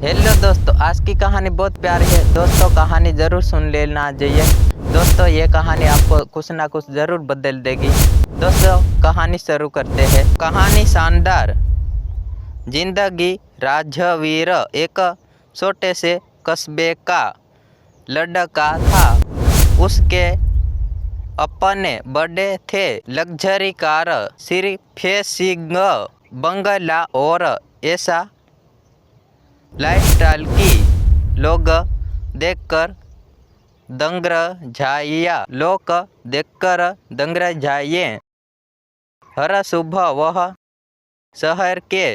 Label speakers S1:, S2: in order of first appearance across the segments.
S1: Hello दोस्तों, आज की कहानी बहुत प्यारी है। दोस्तों कहानी ज़रूर सुन लेना चाहिए। दोस्तों ये कहानी आपको कुछ ना कुछ ज़रूर बदल देगी। दोस्तों कहानी शुरू करते हैं। कहानी शानदार जिंदगी। राजवीर एक छोटे से कस्बे का लड़का था। उसके अपने बड़े थे लग्जरी कार, सिर्फ बंगला और ऐसा लाइफस्टाइल की लोग देखकर दंग रह जाए। हर सुबह वह शहर के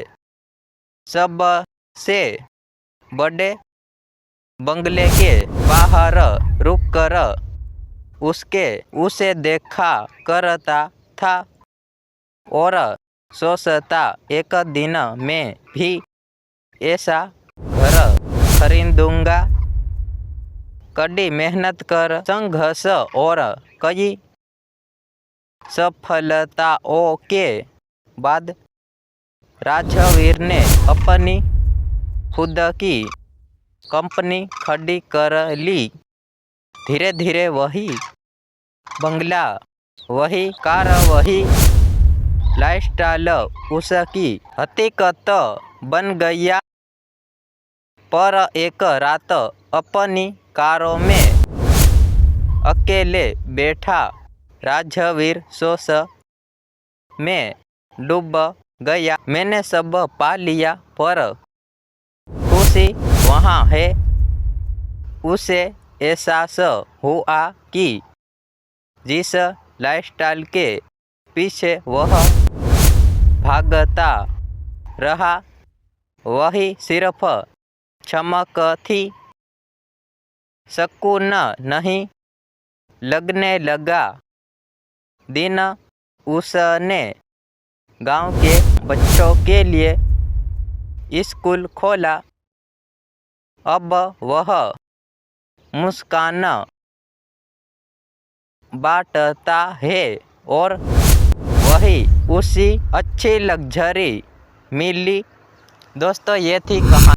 S1: सबसे बड़े बंगले के बाहर रुककर उसे देखा करता था और सोचता, एक दिन मैं भी ऐसा घर खरीदूंगा। कड़ी मेहनत कर, संघर्ष और कई सफलताओं के बाद राजवीर ने अपनी खुद की कंपनी खड़ी कर ली। धीरे धीरे वही बंगला, वही कार, वही लाइफस्टाइल उसकी हकीकत बन गया। पर एक रात अपनी कारों में अकेले बैठा राजवीर सोच में डूब गया। मैंने सब पा लिया, पर खुशी वहाँ है। उसे एहसास हुआ कि जिस लाइफस्टाइल के पीछे वह भागता रहा, वही सिर्फ चमक थी। सुकून नहीं लगने लगा। दिन उसने गांव के बच्चों के लिए स्कूल खोला। अब वह मुस्कान बांटता है और वही उसी अच्छी लग्जरी मिली। दोस्तों ये थी कहानी।